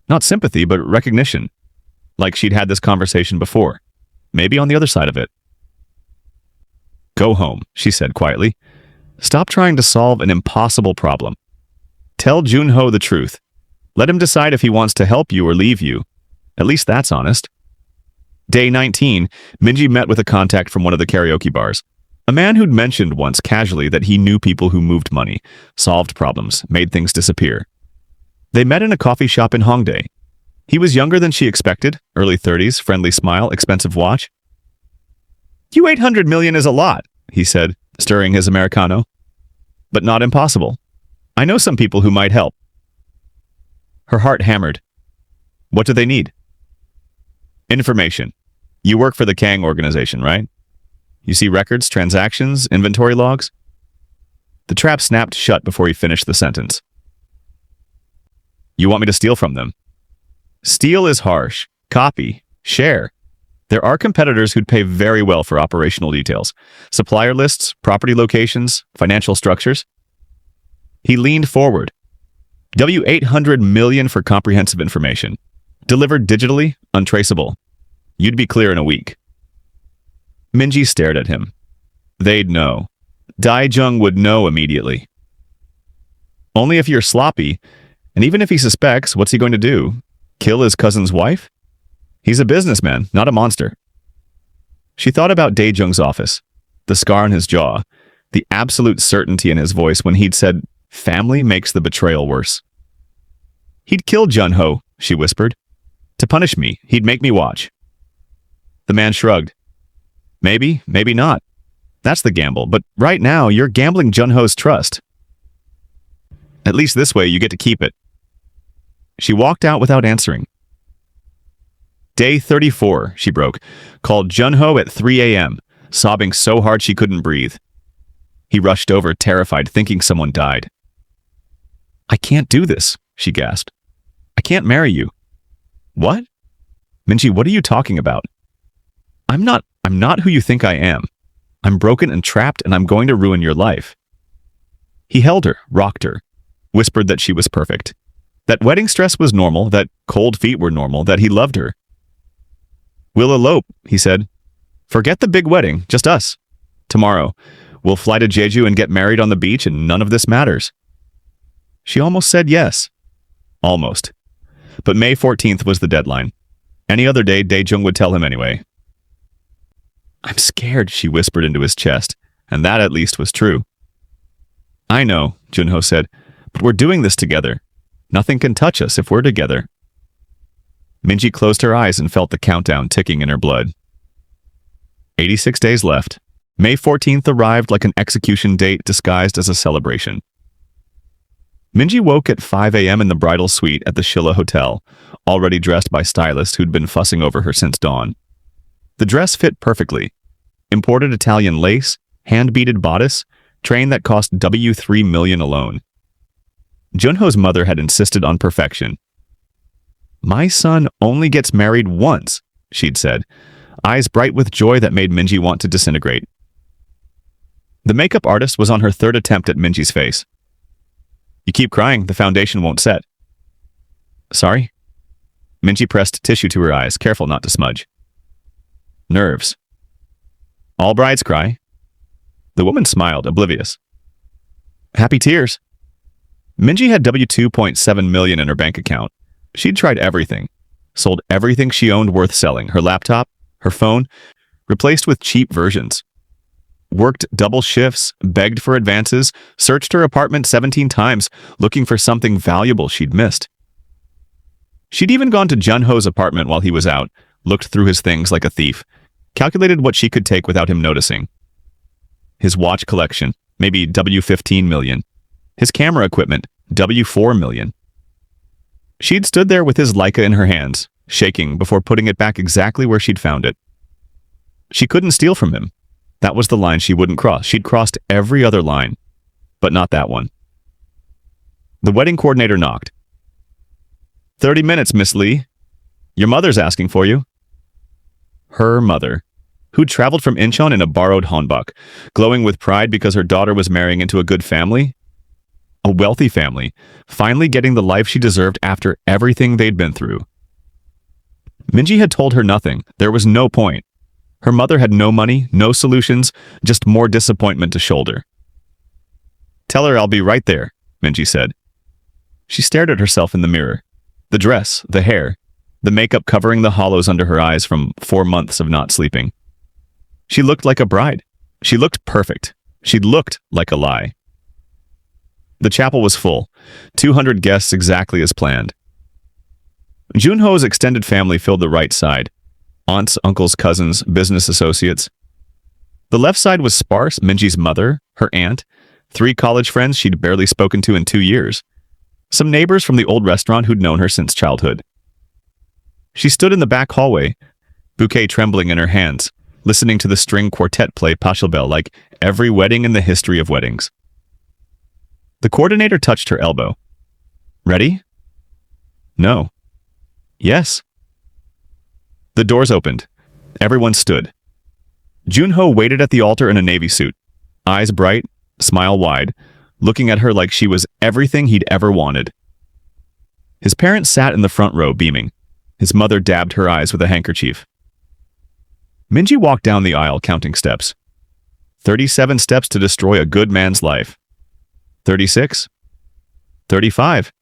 Not sympathy, but recognition. Like she'd had this conversation before. Maybe on the other side of it. "Go home," she said quietly. "Stop trying to solve an impossible problem. Tell Junho the truth. Let him decide if he wants to help you or leave you. At least that's honest." Day 19, Minji met with a contact from one of the karaoke bars. A man who'd mentioned once casually that he knew people who moved money, solved problems, made things disappear. They met in a coffee shop in Hongdae. He was younger than she expected, early 30s, friendly smile, expensive watch. "You 800 million is a lot," he said, stirring his Americano. "But not impossible. I know some people who might help." Her heart hammered. "What do they need?" "Information. You work for the Kang organization, right? You see records, transactions, inventory logs?" The trap snapped shut before he finished the sentence. "You want me to steal from them?" "Steal is harsh. Copy. Share. There are competitors who'd pay very well for operational details. Supplier lists, property locations, financial structures." He leaned forward. W 800 million for comprehensive information. Delivered digitally, untraceable. You'd be clear in a week. Minji stared at him. They'd know. Daijung would know immediately. "Only if you're sloppy, and even if he suspects, what's he going to do? Kill his cousin's wife? He's a businessman, not a monster." She thought about Daejung's office, the scar on his jaw, the absolute certainty in his voice when he'd said, "Family makes the betrayal worse." "He'd kill Junho," she whispered. "To punish me, he'd make me watch." The man shrugged. "Maybe, maybe not. That's the gamble, but right now you're gambling Junho's trust. At least this way you get to keep it." She walked out without answering. Day 34, she broke, called Junho at 3 a.m., sobbing so hard she couldn't breathe. He rushed over, terrified, thinking someone died. "I can't do this," she gasped. "I can't marry you." "What?" "Minji, what are you talking about?" I'm not who you think I am. I'm broken and trapped, and I'm going to ruin your life." He held her, rocked her, whispered that she was perfect, that wedding stress was normal, that cold feet were normal, that he loved her. "We'll elope," he said. "Forget the big wedding, just us. Tomorrow, we'll fly to Jeju and get married on the beach, and none of this matters." She almost said yes. Almost. But May 14th was the deadline. Any other day, Daejung would tell him anyway. "I'm scared," she whispered into his chest, and that at least was true. "I know," Junho said, "but we're doing this together. Nothing can touch us if we're together." Minji closed her eyes and felt the countdown ticking in her blood. 86 days left. May 14th arrived like an execution date disguised as a celebration. Minji woke at 5 a.m. in the bridal suite at the Shilla Hotel, already dressed by stylists who'd been fussing over her since dawn. The dress fit perfectly. Imported Italian lace, hand-beaded bodice, train that cost W 3 million alone. Junho's mother had insisted on perfection. "My son only gets married once," she'd said, eyes bright with joy that made Minji want to disintegrate. The makeup artist was on her third attempt at Minji's face. You keep crying, the foundation won't set. Sorry? Minji pressed tissue to her eyes, careful not to smudge. Nerves. All brides cry. The woman smiled, oblivious. Happy tears. Minji had $2.7 million in her bank account. She'd tried everything. Sold everything she owned worth selling. Her laptop, her phone, replaced with cheap versions. Worked double shifts, begged for advances, searched her apartment 17 times, looking for something valuable she'd missed. She'd even gone to Junho's apartment while he was out, looked through his things like a thief, calculated what she could take without him noticing. His watch collection, maybe $15 million. His camera equipment, $4 million. She'd stood there with his Leica in her hands, shaking before putting it back exactly where she'd found it. She couldn't steal from him. That was the line she wouldn't cross. She'd crossed every other line, but not that one. The wedding coordinator knocked. 30 minutes, Miss Lee. Your mother's asking for you. Her mother, who'd traveled from Incheon in a borrowed hanbok, glowing with pride because her daughter was marrying into a good family. A wealthy family, finally getting the life she deserved after everything they'd been through. Minji had told her nothing. There was no point. Her mother had no money, no solutions, just more disappointment to shoulder. Tell her I'll be right there, Minji said. She stared at herself in the mirror. The dress, the hair, the makeup covering the hollows under her eyes from 4 months of not sleeping. She looked like a bride. She looked perfect. She'd looked like a lie. The chapel was full, 200 guests exactly as planned. Junho's extended family filled the right side. Aunts, uncles, cousins, business associates. The left side was sparse, Minji's mother, her aunt, 3 college friends she'd barely spoken to in 2 years, some neighbors from the old restaurant who'd known her since childhood. She stood in the back hallway, bouquet trembling in her hands, listening to the string quartet play Pachelbel like every wedding in the history of weddings. The coordinator touched her elbow. Ready? No. Yes. The doors opened. Everyone stood. Junho waited at the altar in a navy suit, eyes bright, smile wide, looking at her like she was everything he'd ever wanted. His parents sat in the front row, beaming. His mother dabbed her eyes with a handkerchief. Minji walked down the aisle, counting steps. 37 steps to destroy a good man's life. 36. 35.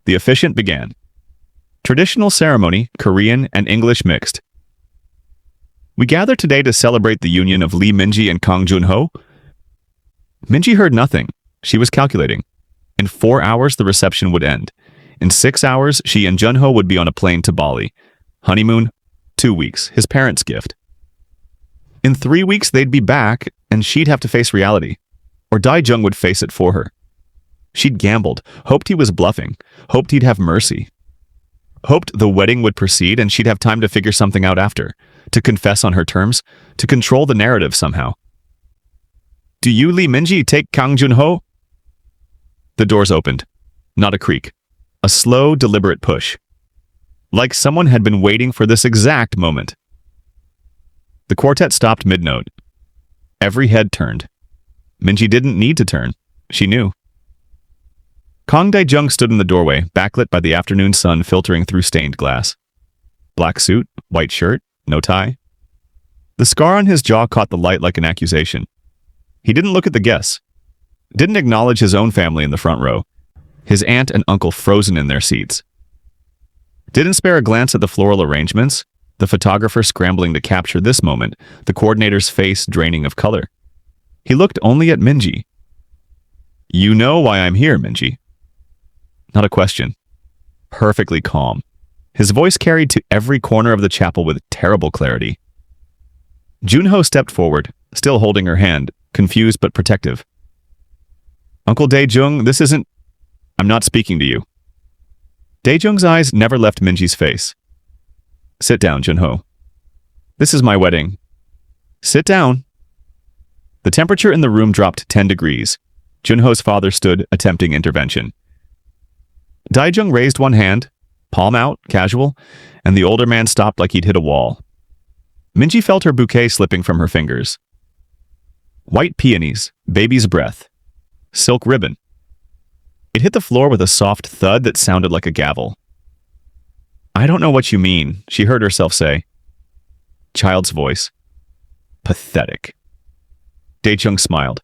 The officiant began. Traditional ceremony, Korean and English mixed. We gather today to celebrate the union of Lee Minji and Kang Junho. Minji heard nothing. She was calculating. In 4 hours, the reception would end. In 6 hours, she and Junho would be on a plane to Bali. Honeymoon, 2 weeks, his parents' gift. In 3 weeks, they'd be back, and she'd have to face reality. Or Daijung would face it for her. She'd gambled, hoped he was bluffing, hoped he'd have mercy. Hoped the wedding would proceed and she'd have time to figure something out after, to confess on her terms, to control the narrative somehow. Do you, Lee Minji, take Kang Junho? The doors opened. Not a creak. A slow, deliberate push. Like someone had been waiting for this exact moment. The quartet stopped mid-note. Every head turned. Minji didn't need to turn. She knew. Kang Daijung stood in the doorway, backlit by the afternoon sun filtering through stained glass. Black suit, white shirt, no tie. The scar on his jaw caught the light like an accusation. He didn't look at the guests. Didn't acknowledge his own family in the front row. His aunt and uncle frozen in their seats. Didn't spare a glance at the floral arrangements, the photographer scrambling to capture this moment, the coordinator's face draining of color. He looked only at Minji. You know why I'm here, Minji. Not a question. Perfectly calm. His voice carried to every corner of the chapel with terrible clarity. Junho stepped forward, still holding her hand, confused but protective. Uncle Daejung, this isn't... I'm not speaking to you. Daejung's eyes never left Minji's face. Sit down, Junho. This is my wedding. Sit down. The temperature in the room dropped 10 degrees. Junho's father stood, attempting intervention. Daijung raised one hand, palm out, casual, and the older man stopped like he'd hit a wall. Minji felt her bouquet slipping from her fingers. White peonies, baby's breath, silk ribbon. It hit the floor with a soft thud that sounded like a gavel. "I don't know what you mean," she heard herself say. Child's voice. Pathetic. Dae-chung smiled.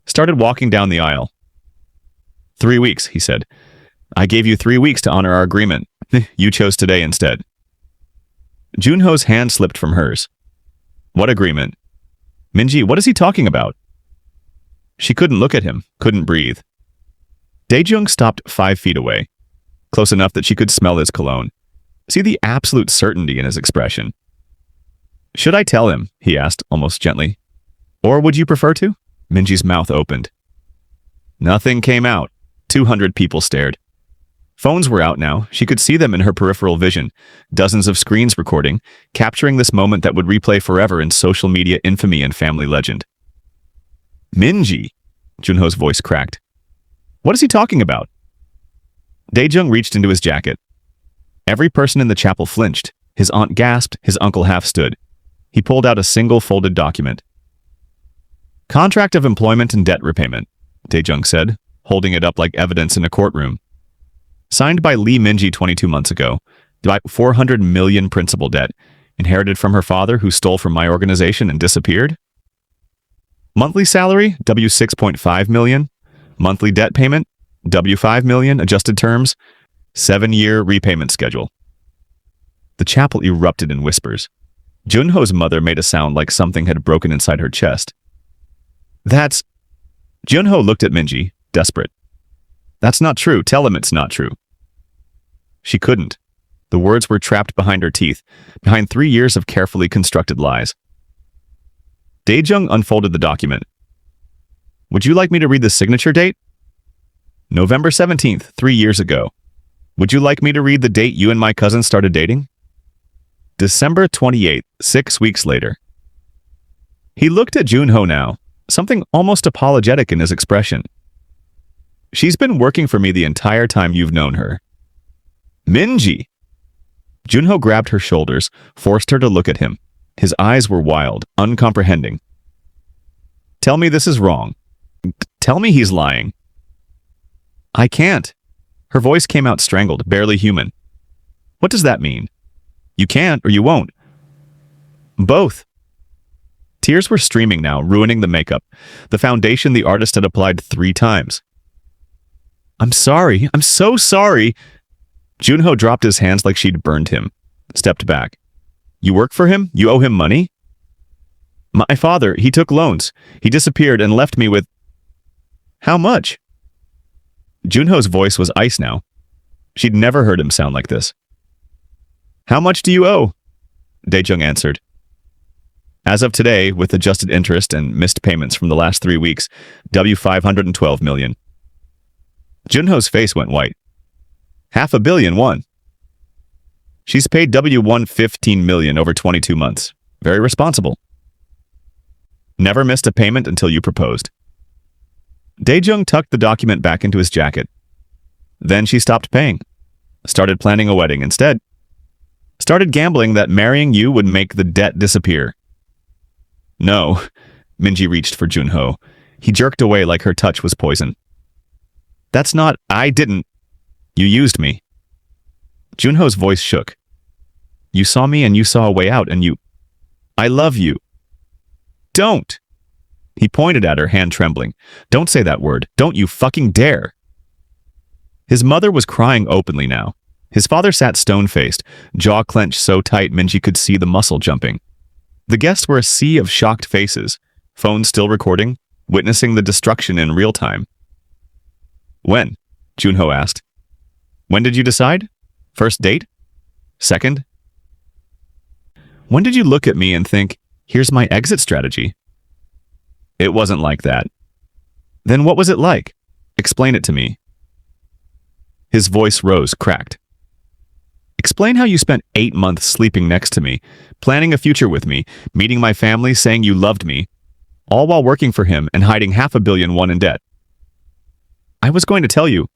Started walking down the aisle. 3 weeks, he said. "I gave you 3 weeks to honor our agreement. You chose today instead." Junho's hand slipped from hers. "What agreement? Minji, what is he talking about?" She couldn't look at him, couldn't breathe. Dae-jung stopped 5 feet away, close enough that she could smell his cologne, see the absolute certainty in his expression. "Should I tell him?" he asked, almost gently. "Or would you prefer to?" Minji's mouth opened. Nothing came out. 200 people stared. Phones were out now. She could see them in her peripheral vision, dozens of screens recording, capturing this moment that would replay forever in social media infamy and family legend. "Minji!" Junho's voice cracked. "What is he talking about?" Dae-jung reached into his jacket. Every person in the chapel flinched. His aunt gasped, his uncle half stood. He pulled out a single folded document. "Contract of employment and debt repayment," Dae-jung said, holding it up like evidence in a courtroom. "Signed by Lee Minji 22 months ago, by 400 million principal debt, inherited from her father who stole from my organization and disappeared. Monthly salary, W6.5 million. Monthly debt payment, W5 million, adjusted terms, 7-year repayment schedule." The chapel erupted in whispers. Junho's mother made a sound like something had broken inside her chest. "That's..." Junho looked at Minji, desperate. "That's not true. Tell him it's not true." She couldn't. The words were trapped behind her teeth, behind 3 years of carefully constructed lies. Dae-jung unfolded the document. "Would you like me to read the signature date?" "November 17th, 3 years ago." "Would you like me to read the date you and my cousin started dating?" "December 28th, 6 weeks later." He looked at Junho now, something almost apologetic in his expression. "She's been working for me the entire time you've known her." "Minji!" Junho grabbed her shoulders, forced her to look at him. His eyes were wild, uncomprehending. "Tell me this is wrong. Tell me he's lying." "I can't." Her voice came out strangled, barely human. "What does that mean?" "You can't or you won't." "Both." Tears were streaming now, ruining the makeup, the foundation the artist had applied 3 times. "I'm sorry. I'm so sorry." Junho dropped his hands like she'd burned him, stepped back. "You work for him? You owe him money?" "My father, he took loans. He disappeared and left me with..." "How much?" Junho's voice was ice now. She'd never heard him sound like this. "How much do you owe?" Dae-jung answered. "As of today, with adjusted interest and missed payments from the last 3 weeks, W512 million. Junho's face went white. $500 million won. She's paid W115 million over 22 months. Very responsible. Never missed a payment until you proposed." Dae-jung tucked the document back into his jacket. Then she stopped paying. Started planning a wedding instead. Started gambling that marrying you would make the debt disappear. "No." Minji reached for Junho. He jerked away like her touch was poison. "That's not... I didn't... You used me." Junho's voice shook. "You saw me and you saw a way out and you... I love you." "Don't!" He pointed at her, hand trembling. "Don't say that word. Don't you fucking dare." His mother was crying openly now. His father sat stone-faced, jaw clenched so tight Minji could see the muscle jumping. The guests were a sea of shocked faces, phones still recording, witnessing the destruction in real time. "When?" Junho asked. "When did you decide? First date? Second? When did you look at me and think, here's my exit strategy?" "It wasn't like that." "Then what was it like? Explain it to me." His voice rose, cracked. "Explain how you spent 8 months sleeping next to me, planning a future with me, meeting my family, saying you loved me, all while working for him and hiding $500 million won in debt." "I was going to tell you."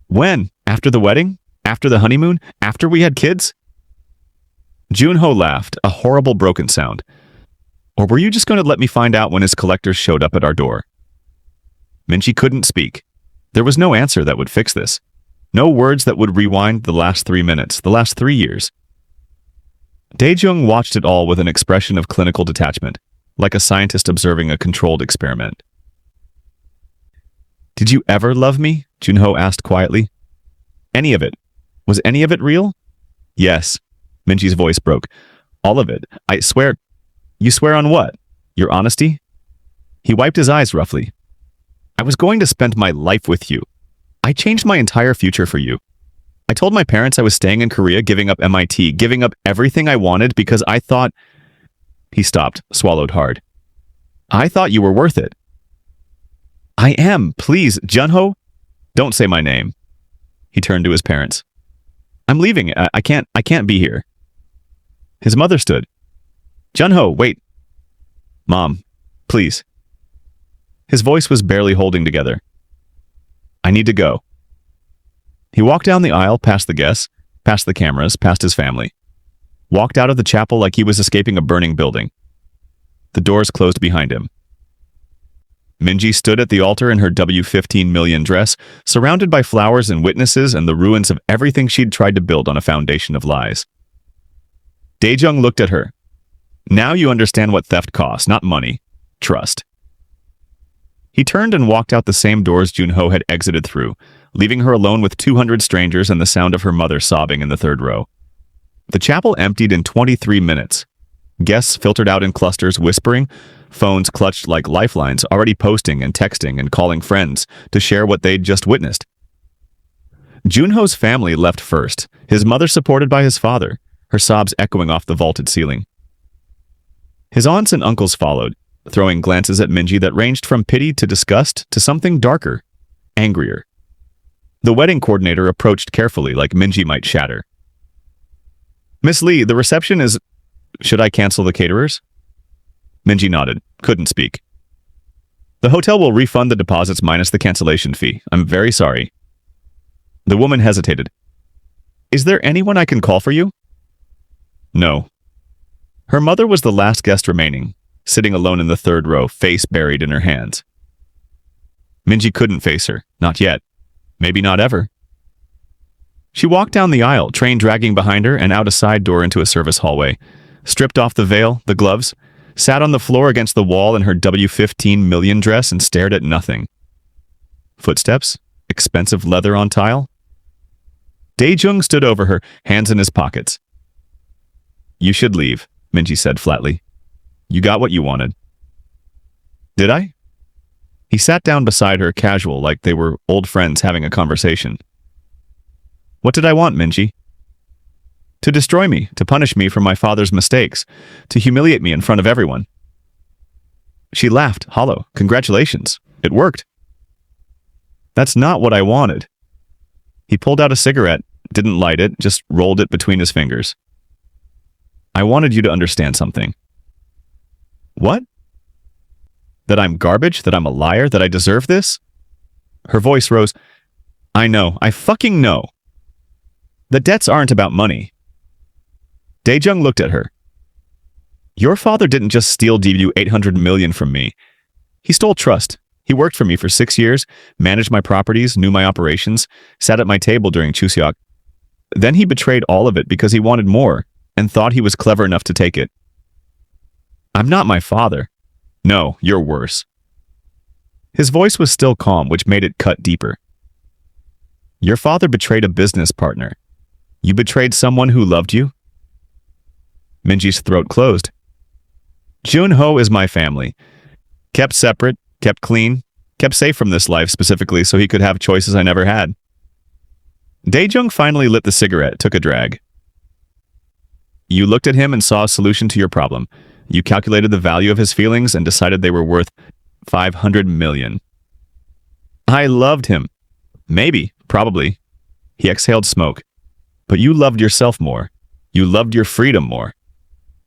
"When? After the wedding? After the honeymoon? After we had kids?" Junho laughed, a horrible broken sound. Or were you just going to let me find out when his collectors showed up at our door? Minji couldn't speak. There was no answer that would fix this. No words that would rewind the last 3 minutes, the last 3 years. Daejung watched it all with an expression of clinical detachment, like a scientist observing a controlled experiment. Did you ever love me? Junho asked quietly. Any of it. Was any of it real? Yes. Minji's voice broke. All of it. I swear. You swear on what? Your honesty? He wiped his eyes roughly. I was going to spend my life with you. I changed my entire future for you. I told my parents I was staying in Korea, giving up MIT, giving up everything I wanted because I thought... He stopped, swallowed hard. I thought you were worth it. I am. Please, Junho. Don't say my name. He turned to his parents. I'm leaving. I can't be here. His mother stood. Junho, wait. Mom, please. His voice was barely holding together. I need to go. He walked down the aisle, past the guests, past the cameras, past his family. Walked out of the chapel like he was escaping a burning building. The doors closed behind him. Minji stood at the altar in her W15 million dress, surrounded by flowers and witnesses and the ruins of everything she'd tried to build on a foundation of lies. Daejung looked at her. Now you understand what theft costs, not money. Trust. He turned and walked out the same doors Junho had exited through, leaving her alone with 200 strangers and the sound of her mother sobbing in the third row. The chapel emptied in 23 minutes. Guests filtered out in clusters, whispering, phones clutched like lifelines, already posting and texting and calling friends to share what they'd just witnessed. Junho's family left first, his mother supported by his father, her sobs echoing off the vaulted ceiling. His aunts and uncles followed, throwing glances at Minji that ranged from pity to disgust to something darker, angrier. The wedding coordinator approached carefully, like Minji might shatter. Miss Lee, the reception is... Should I cancel the caterers? Minji nodded, couldn't speak. The hotel will refund the deposits minus the cancellation fee. I'm very sorry. The woman hesitated. Is there anyone I can call for you? No. Her mother was the last guest remaining, sitting alone in the third row, face buried in her hands. Minji couldn't face her, not yet. Maybe not ever. She walked down the aisle, train dragging behind her, and out a side door into a service hallway, stripped off the veil, the gloves, sat on the floor against the wall in her W15 million dress and stared at nothing. Footsteps? Expensive leather on tile? Daejung stood over her, hands in his pockets. You should leave, Minji said flatly. You got what you wanted. Did I? He sat down beside her, casual, like they were old friends having a conversation. What did I want, Minji? To destroy me, to punish me for my father's mistakes, to humiliate me in front of everyone. She laughed, hollow. Congratulations. It worked. That's not what I wanted. He pulled out a cigarette, didn't light it, just rolled it between his fingers. I wanted you to understand something. What? That I'm garbage? That I'm a liar? That I deserve this? Her voice rose. I know. I fucking know. The debts aren't about money. Daejung looked at her. Your father didn't just steal DBU 800 million from me. He stole trust. He worked for me for 6 years, managed my properties, knew my operations, sat at my table during Chuseok. Then he betrayed all of it because he wanted more and thought he was clever enough to take it. I'm not my father. No, you're worse. His voice was still calm, which made it cut deeper. Your father betrayed a business partner. You betrayed someone who loved you? Minji's throat closed. Junho is my family. Kept separate, kept clean, kept safe from this life specifically so he could have choices I never had. Daejung finally lit the cigarette, took a drag. You looked at him and saw a solution to your problem. You calculated the value of his feelings and decided they were worth 500 million. I loved him. Maybe, probably. He exhaled smoke. But you loved yourself more. You loved your freedom more.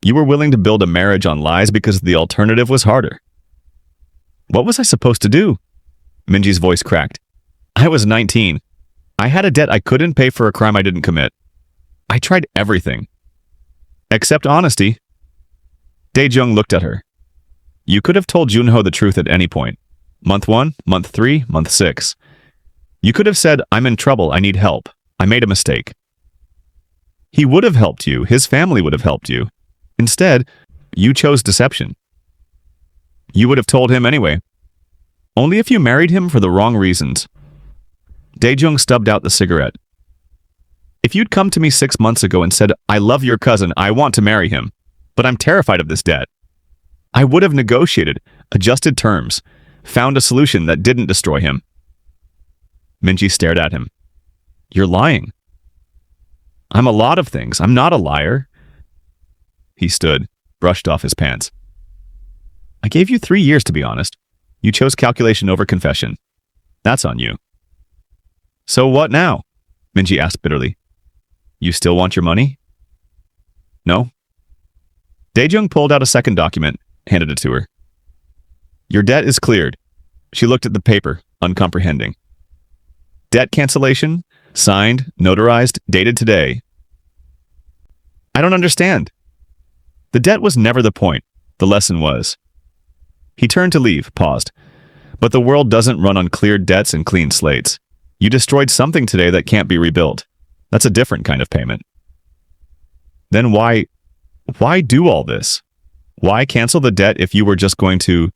You were willing to build a marriage on lies because the alternative was harder. What was I supposed to do? Minji's voice cracked. I was 19. I had a debt I couldn't pay for a crime I didn't commit. I tried everything. Except honesty. Daejung looked at her. You could have told Junho the truth at any point. Month 1, month 3, month 6. You could have said, I'm in trouble, I need help. I made a mistake. He would have helped you, his family would have helped you. Instead, you chose deception. You would have told him anyway. Only if you married him for the wrong reasons. Daejung stubbed out the cigarette. If you'd come to me 6 months ago and said, I love your cousin, I want to marry him, but I'm terrified of this debt, I would have negotiated, adjusted terms, found a solution that didn't destroy him. Minji stared at him. You're lying. I'm a lot of things. I'm not a liar. He stood, brushed off his pants. I gave you 3 years, to be honest. You chose calculation over confession. That's on you. So what now? Minji asked bitterly. You still want your money? No. Daejung pulled out a second document, handed it to her. Your debt is cleared. She looked at the paper, uncomprehending. Debt cancellation, signed, notarized, dated today. I don't understand. The debt was never the point. The lesson was. He turned to leave, paused. But the world doesn't run on cleared debts and clean slates. You destroyed something today that can't be rebuilt. That's a different kind of payment. Then why do all this? Why cancel the debt if you were just going to...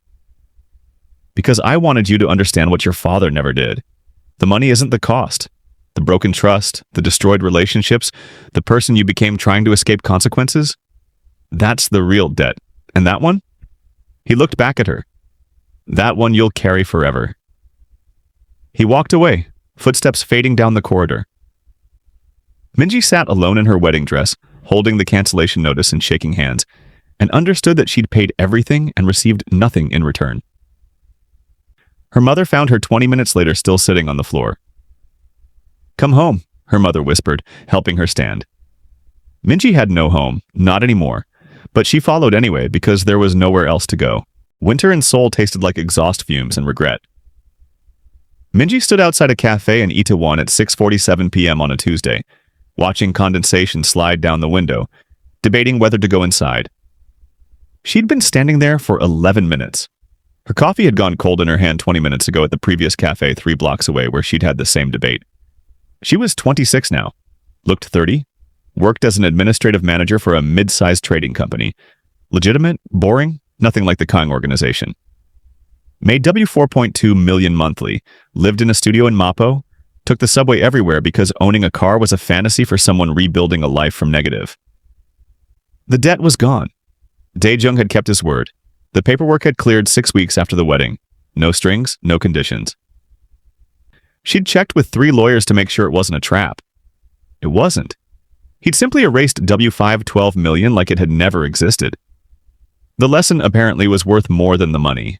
Because I wanted you to understand what your father never did. The money isn't the cost. The broken trust, the destroyed relationships, the person you became trying to escape consequences. That's the real debt. And that one? He looked back at her. That one you'll carry forever. He walked away, footsteps fading down the corridor. Minji sat alone in her wedding dress, holding the cancellation notice and shaking hands, and understood that she'd paid everything and received nothing in return. Her mother found her 20 minutes later still sitting on the floor. Come home, her mother whispered, helping her stand. Minji had no home, not anymore, but she followed anyway because there was nowhere else to go. Winter in Seoul tasted like exhaust fumes and regret. Minji stood outside a cafe in Itaewon at 6:47 p.m. on a Tuesday, watching condensation slide down the window, debating whether to go inside. She'd been standing there for 11 minutes. Her coffee had gone cold in her hand 20 minutes ago at the previous cafe 3 blocks away where she'd had the same debate. She was 26 now, looked 30, worked as an administrative manager for a mid-sized trading company. Legitimate, boring, nothing like the Kang organization. Made W4.2 million monthly, lived in a studio in Mapo, took the subway everywhere because owning a car was a fantasy for someone rebuilding a life from negative. The debt was gone. Daejung had kept his word. The paperwork had cleared 6 weeks after the wedding. No strings, no conditions. She'd checked with 3 lawyers to make sure it wasn't a trap. It wasn't. He'd simply erased W512 million like it had never existed. The lesson apparently was worth more than the money.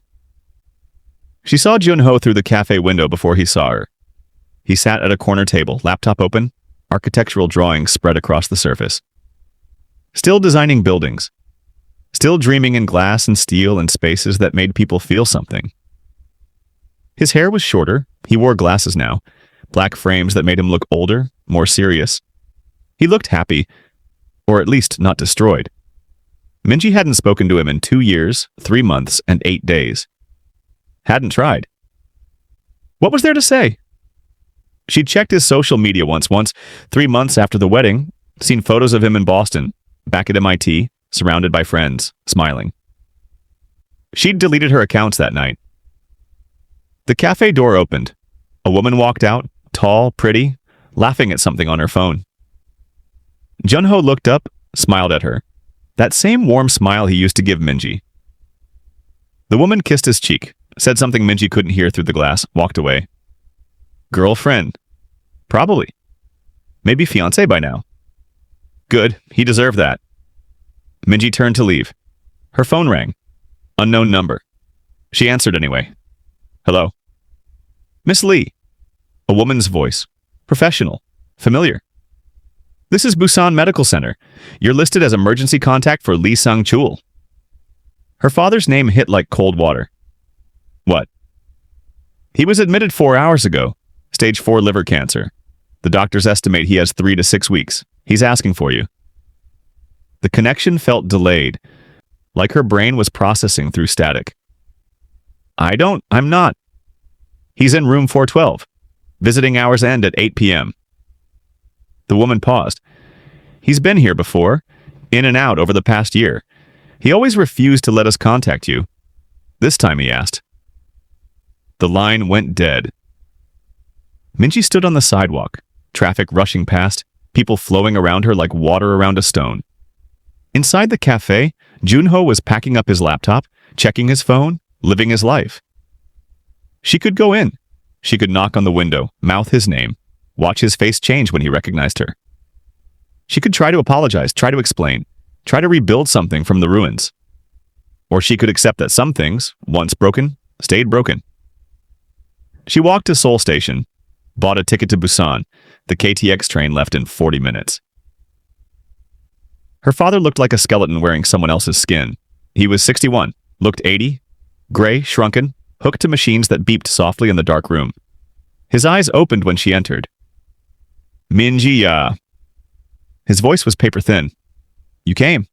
She saw Junho through the cafe window before he saw her. He sat at a corner table, laptop open, architectural drawings spread across the surface. Still designing buildings. Still dreaming in glass and steel and spaces that made people feel something. His hair was shorter. He wore glasses now, black frames that made him look older, more serious. He looked happy, or at least not destroyed. Minji hadn't spoken to him in 2 years, 3 months, and 8 days. Hadn't tried. What was there to say? She'd checked his social media once, 3 months after the wedding, seen photos of him in Boston, back at MIT, surrounded by friends, smiling. She'd deleted her accounts that night. The cafe door opened. A woman walked out, tall, pretty, laughing at something on her phone. Junho looked up, smiled at her. That same warm smile he used to give Minji. The woman kissed his cheek, said something Minji couldn't hear through the glass, walked away. Girlfriend. Probably. Maybe fiancé by now. Good, he deserved that. Minji turned to leave. Her phone rang. Unknown number. She answered anyway. Hello. Miss Lee. A woman's voice. Professional. Familiar. This is Busan Medical Center. You're listed as emergency contact for Lee Sang-chul. Her father's name hit like cold water. What? He was admitted 4 hours ago. Stage 4 liver cancer. The doctors estimate he has 3 to 6 weeks. He's asking for you. The connection felt delayed. like her brain was processing through static. I'm not. He's in room 412. Visiting hours end at 8 p.m. The woman paused. He's been here before, in and out over the past year. He always refused to let us contact you. This time he asked. The line went dead. Minji stood on the sidewalk, traffic rushing past, people flowing around her like water around a stone. Inside the cafe, Junho was packing up his laptop, checking his phone, living his life. She could go in. She could knock on the window, mouth his name, watch his face change when he recognized her. She could try to apologize, try to explain, try to rebuild something from the ruins. Or she could accept that some things, once broken, stayed broken. She walked to Seoul Station, bought a ticket to Busan. The KTX train left in 40 minutes. Her father looked like a skeleton wearing someone else's skin. He was 61, looked 80, gray, shrunken, hooked to machines that beeped softly in the dark room. His eyes opened when she entered. Minji, ya. His voice was paper thin. You came.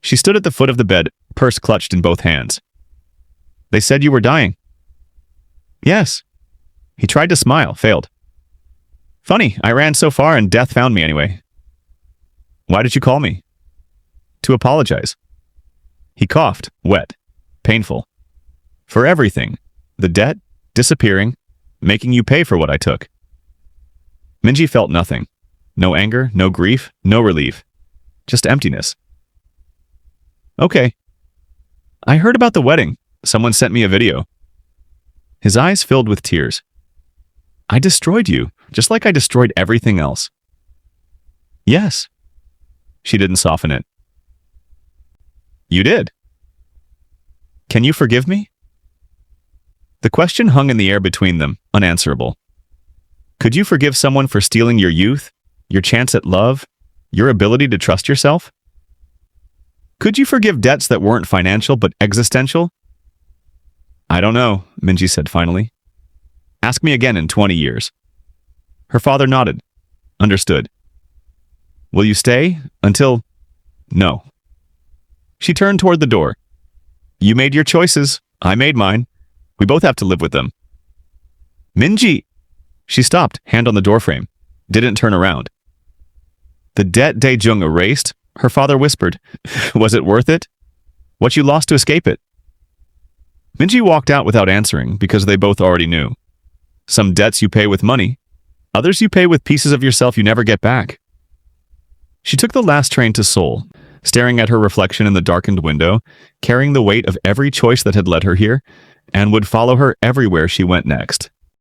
She stood at the foot of the bed, purse clutched in both hands. They said you were dying. Yes. He tried to smile, failed. Funny, I ran so far and death found me anyway. Why did you call me? To apologize. He coughed, wet, painful. For everything. The debt, disappearing, making you pay for what I took. Minji felt nothing. No anger, no grief, no relief. Just emptiness. Okay. I heard about the wedding. Someone sent me a video. His eyes filled with tears. I destroyed you, just like I destroyed everything else. Yes. She didn't soften it. You did. Can you forgive me? The question hung in the air between them, unanswerable. Could you forgive someone for stealing your youth, your chance at love, your ability to trust yourself? Could you forgive debts that weren't financial but existential? I don't know, Minji said finally. Ask me again in 20 years. Her father nodded. Understood. Will you stay until... No. She turned toward the door. You made your choices. I made mine. We both have to live with them. Minji! She stopped, hand on the doorframe. Didn't turn around. The debt Daejung erased, her father whispered. Was it worth it? What you lost to escape it? Minji walked out without answering because they both already knew. Some debts you pay with money, others you pay with pieces of yourself you never get back. She took the last train to Seoul, staring at her reflection in the darkened window, carrying the weight of every choice that had led her here, and would follow her everywhere she went next.